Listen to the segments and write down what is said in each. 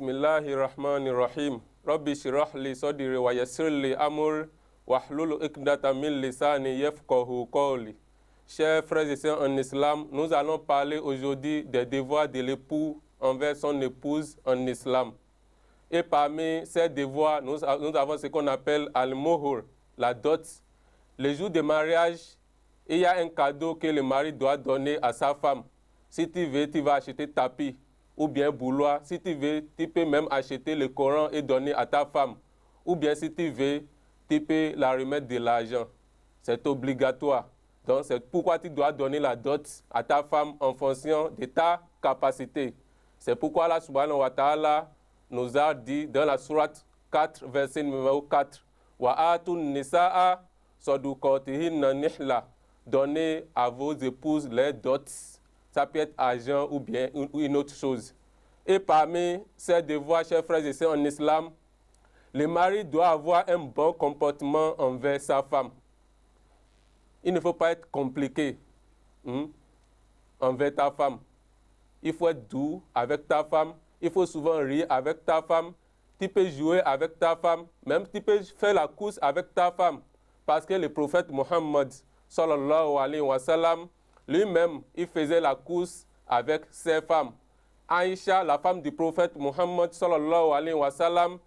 Bismillahirrahmanirrahim. Rabbi shrah li sadri wa yassir li amri wahlul uqdatan min lisani yafqahu qawli. Chers frères et sœurs en islam, nous allons parler aujourd'hui des devoirs de l'époux envers son épouse en islam. Et parmi ces devoirs, nous avons ce qu'on appelle al-muhur, la dot. Le jour du mariage, il y a un cadeau que le mari doit donner à sa femme. Si tu veux, tu vas acheter tapis ou bien bouloir. Si tu veux, tu peux même acheter le Coran et donner à ta femme. Ou bien si tu veux, tu peux la remettre de l'argent. C'est obligatoire. Donc c'est pourquoi tu dois donner la dot à ta femme en fonction de ta capacité. C'est pourquoi Allah subhanahu wa ta'ala nous a dit dans la sourate 4, verset numéro 4, Wa atun nisa'a saduqatihinna nihla. Donnez à vos épouses les dots. Ça peut être argent ou bien une autre chose. Et parmi ces devoirs, chers frères et sœurs en islam, le mari doit avoir un bon comportement envers sa femme. Il ne faut pas être compliqué envers ta femme. Il faut être doux avec ta femme. Il faut souvent rire avec ta femme. Tu peux jouer avec ta femme. Même tu peux faire la course avec ta femme. Parce que le prophète Mohammed, sallallahu alayhi wa sallam, lui-même, il faisait la course avec ses femmes. Aïcha, la femme du prophète Mohammed, sallallahu alayhi wa sallam,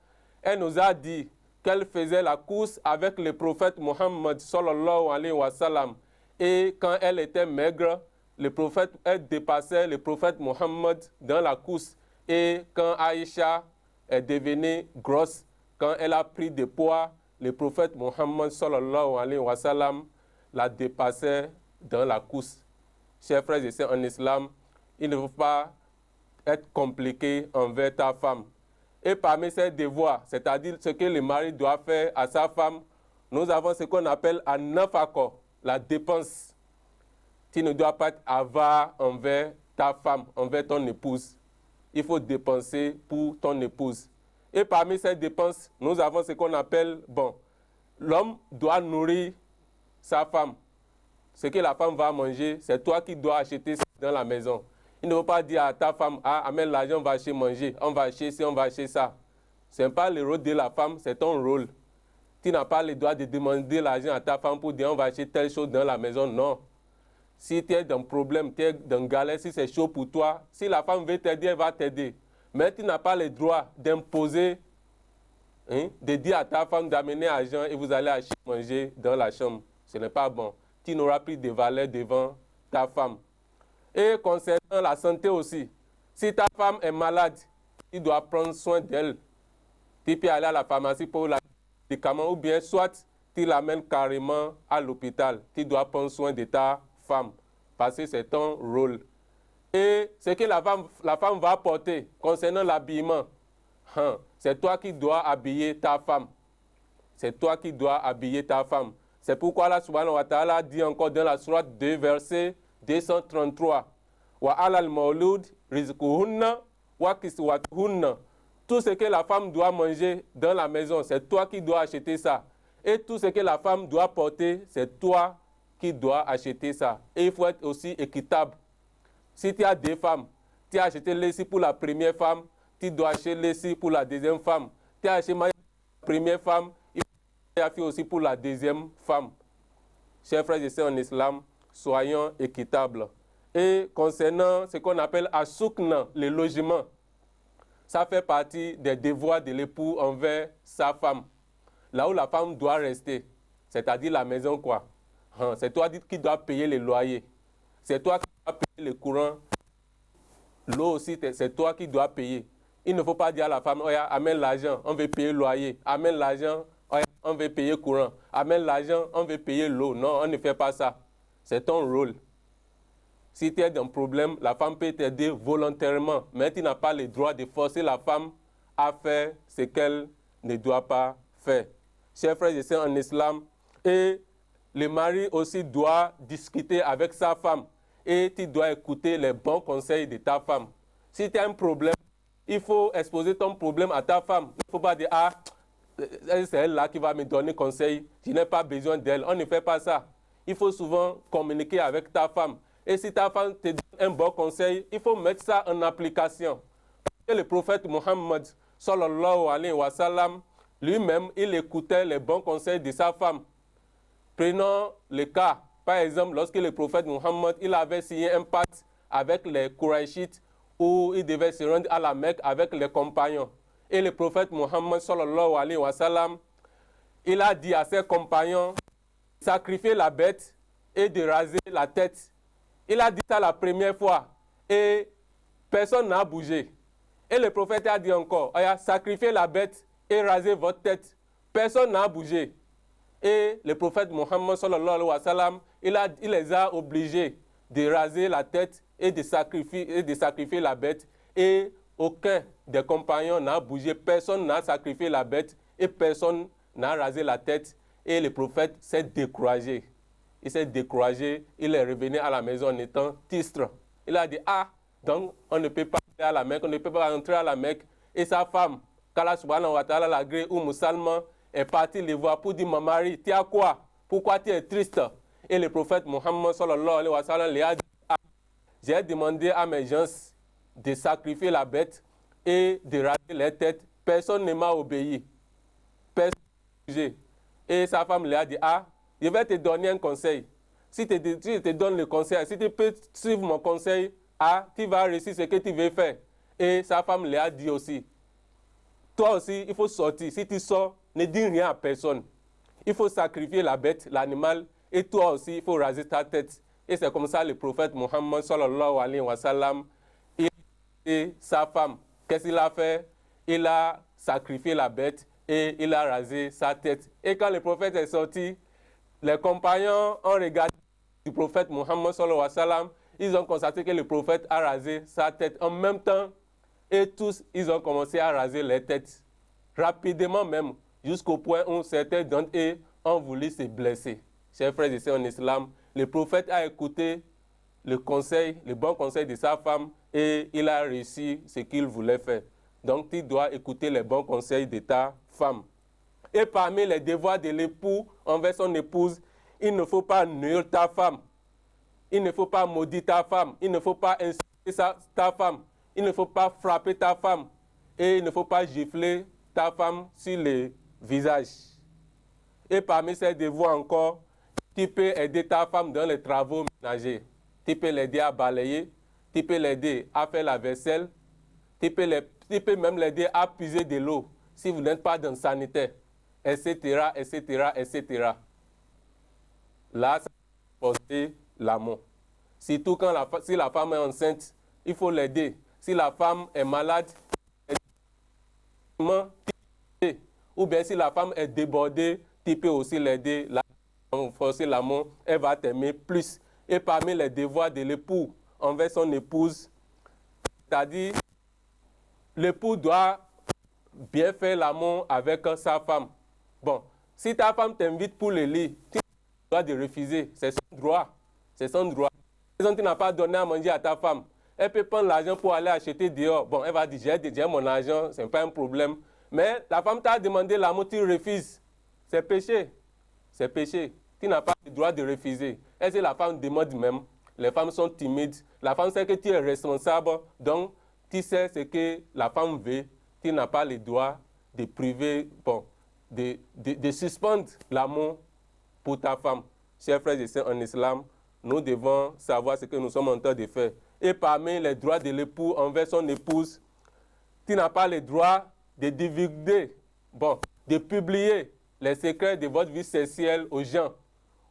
elle nous a dit qu'elle faisait la course avec le prophète Mohammed, sallallahu alayhi wa sallam. Et quand elle était maigre, le prophète, elle dépassait le prophète Mohammed dans la course. Et quand Aïcha est devenue grosse, quand elle a pris de poids, le prophète Mohammed, sallallahu alayhi wa sallam, la dépassait dans la course. Chers frères et sœurs en islam, il ne faut pas être compliqué envers ta femme. Et parmi ces devoirs, c'est-à-dire ce que le mari doit faire à sa femme, nous avons ce qu'on appelle un nafaka, la dépense. Tu ne dois pas être avare envers ta femme, envers ton épouse. Il faut dépenser pour ton épouse. Et parmi ces dépenses, nous avons ce qu'on appelle, l'homme doit nourrir sa femme. Ce que la femme va manger, c'est toi qui dois acheter ça dans la maison. Il ne faut pas dire à ta femme, amène l'argent, on va acheter manger, on va acheter ci, on va acheter ça. Ce n'est pas le rôle de la femme, c'est ton rôle. Tu n'as pas le droit de demander l'argent à ta femme pour dire on va acheter telle chose dans la maison, non. Si tu es dans un problème, tu es dans une galère, si c'est chaud pour toi, si la femme veut t'aider, elle va t'aider. Mais tu n'as pas le droit d'imposer, de dire à ta femme d'amener l'argent et vous allez acheter manger dans la chambre. Ce n'est pas bon. Tu n'auras plus de valeur devant ta femme. Et concernant la santé aussi, si ta femme est malade, tu dois prendre soin d'elle. Tu peux aller à la pharmacie pour la médicament ou bien soit tu l'amènes carrément à l'hôpital. Tu dois prendre soin de ta femme parce que c'est ton rôle. Et ce que la femme va apporter concernant l'habillement, c'est toi qui dois habiller ta femme. C'est toi qui dois habiller ta femme. C'est pourquoi Allah subhanahu wa ta'ala dit encore dans la sourate 2, verset 233. Wa alal maulud rizquhunna wa kiswatuhunna. Tout ce que la femme doit manger dans la maison, c'est toi qui dois acheter ça. Et tout ce que la femme doit porter, c'est toi qui dois acheter ça. Et il faut être aussi équitable. Si tu as deux femmes, tu as acheté l'ici pour la première femme, tu dois acheter l'ici pour la deuxième femme. Tu as acheté la première femme, il a fait aussi pour la deuxième femme. Chers frères et sœurs en islam, soyons équitables. Et concernant ce qu'on appelle assoukna, le logement, ça fait partie des devoirs de l'époux envers sa femme. Là où la femme doit rester, c'est-à-dire la maison quoi. C'est toi qui dois payer le loyer. C'est toi qui dois payer le courant. L'eau aussi, c'est toi qui dois payer. Il ne faut pas dire à la femme, oh, amène l'argent, on veut payer le loyer. Amène l'argent, on veut payer le courant. Amène l'argent, on veut payer l'eau. Non, on ne fait pas ça. C'est ton rôle. Si tu es dans un problème, la femme peut t'aider volontairement, mais tu n'as pas le droit de forcer la femme à faire ce qu'elle ne doit pas faire. Chers frères et sœurs en islam, et le mari aussi doit discuter avec sa femme et tu dois écouter les bons conseils de ta femme. Si tu as un problème, il faut exposer ton problème à ta femme. Il ne faut pas dire, c'est elle là qui va me donner conseil, je n'ai pas besoin d'elle. On ne fait pas ça. Il faut souvent communiquer avec ta femme. Et si ta femme te donne un bon conseil, il faut mettre ça en application. Et le prophète Mohammed, sallallahu alayhi wa sallam, lui-même, il écoutait les bons conseils de sa femme. Prenons le cas, par exemple, lorsque le prophète Mohammed, il avait signé un pacte avec les Qurayshites où il devait se rendre à la Mecque avec les compagnons. Et le prophète Mohammed, sallallahu alayhi wa sallam, il a dit à ses compagnons de sacrifier la bête et de raser la tête. Il a dit ça la première fois et personne n'a bougé. Et le prophète a dit encore, sacrifiez la bête et rasez votre tête. Personne n'a bougé. Et le prophète Mohammed sallallahu alayhi wa sallam, il les a obligés de raser la tête et de sacrifier la bête. Et aucun des compagnons n'a bougé, personne n'a sacrifié la bête et personne n'a rasé la tête. Et le prophète s'est découragé. Il s'est découragé, il est revenu à la maison en étant triste. Il a dit, donc on ne peut pas aller à la Mecque, on ne peut pas entrer à la Mecque. Et sa femme, qu'Allah subhanahu wa ta'ala l'a gré, Salman, est parti les voir pour dire, mon mari, tu as quoi? Pourquoi tu es triste? Et le prophète Mohammed sallallahu alayhi wa sallam lui a dit, j'ai demandé à mes gens de sacrifier la bête et de raser les têtes. Personne ne m'a obéi. Personne n'a bougé. Et sa femme lui a dit, je vais te donner un conseil. Si je te donne le conseil, si tu peux suivre mon conseil, tu vas réussir ce que tu veux faire. Et sa femme lui a dit aussi, toi aussi, il faut sortir. Si tu sors, ne dis rien à personne. Il faut sacrifier la bête, l'animal, et toi aussi, il faut raser ta tête. Et c'est comme ça le prophète Mohammed sallallahu alayhi wa sallam, et sa femme, qu'est-ce qu'il a fait? Il a sacrifié la bête et il a rasé sa tête. Et quand le prophète est sorti, les compagnons ont regardé le prophète Mohammed sallallahu alayhi wa sallam, ils ont constaté que le prophète a rasé sa tête en même temps. Et tous, ils ont commencé à raser les têtes, rapidement même, jusqu'au point où certains d'entre eux ont voulu se blesser. Chers frères et sœurs en islam, le prophète a écouté le bon conseil de sa femme et il a réussi ce qu'il voulait faire. Donc, tu dois écouter les bons conseils de ta femme. Et parmi les devoirs de l'époux envers son épouse, il ne faut pas nuire ta femme. Il ne faut pas maudire ta femme. Il ne faut pas insulter ta femme. Il ne faut pas frapper ta femme et il ne faut pas gifler ta femme sur le visage. Et parmi ces devoirs encore, tu peux aider ta femme dans les travaux ménagers. Tu peux l'aider à balayer, tu peux l'aider à faire la vaisselle, tu peux même l'aider à puiser de l'eau si vous n'êtes pas dans le sanitaire, etc., etc., etc. Là, ça va porter l'amour. Surtout si la femme est enceinte, il faut l'aider. Si la femme est malade, ou bien si la femme est débordée, tu peux aussi l'aider, forcer l'amour, elle va t'aimer plus. Et parmi les devoirs de l'époux envers son épouse, c'est-à-dire, l'époux doit bien faire l'amour avec sa femme. Bon, si ta femme t'invite pour le lit, tu dois de refuser, c'est son droit. C'est son droit. Si tu n'as pas donné à manger à ta femme, elle peut prendre l'argent pour aller acheter dehors. Bon, elle va dire, j'ai mon argent, ce n'est pas un problème. Mais la femme t'a demandé l'amour, tu refuses. C'est péché. C'est péché. Tu n'as pas le droit de refuser. Et si la femme demande même, les femmes sont timides. La femme sait que tu es responsable. Donc, tu sais ce que la femme veut. Tu n'as pas le droit de priver, de suspendre l'amour pour ta femme. Chers frères et sœurs en islam, nous devons savoir ce que nous sommes en train de faire. Et parmi les droits de l'époux envers son épouse, tu n'as pas le droit de divulguer, de publier les secrets de votre vie sexuelle aux gens.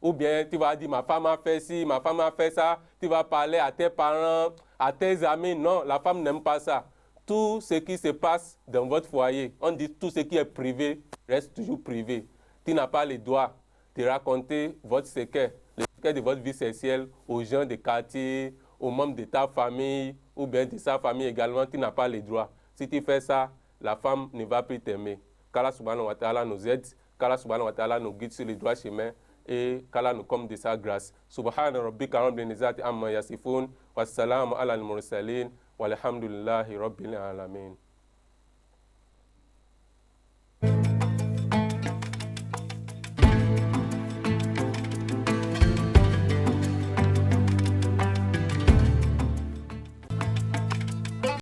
Ou bien tu vas dire, ma femme a fait ci, ma femme a fait ça. Tu vas parler à tes parents, à tes amis. Non, la femme n'aime pas ça. Tout ce qui se passe dans votre foyer, on dit tout ce qui est privé reste toujours privé. Tu n'as pas le droit de raconter votre secret, le secret de votre vie sexuelle aux gens de quartier, aux membres de ta famille ou bien de sa famille également. Tu n'as pas le droit. Si tu fais ça, la femme ne va plus t'aimer. Qu'Allah subhanahu wa ta'ala nous aide, qu'Allah subhanahu wa ta'ala nous guide sur le droit chemin et qu'Allah nous comble de sa grâce. Subhana rabbika rabbil izzati amma yasifun, wassalamu ala al-mursalin, walhamdulillahi rabbil alamin.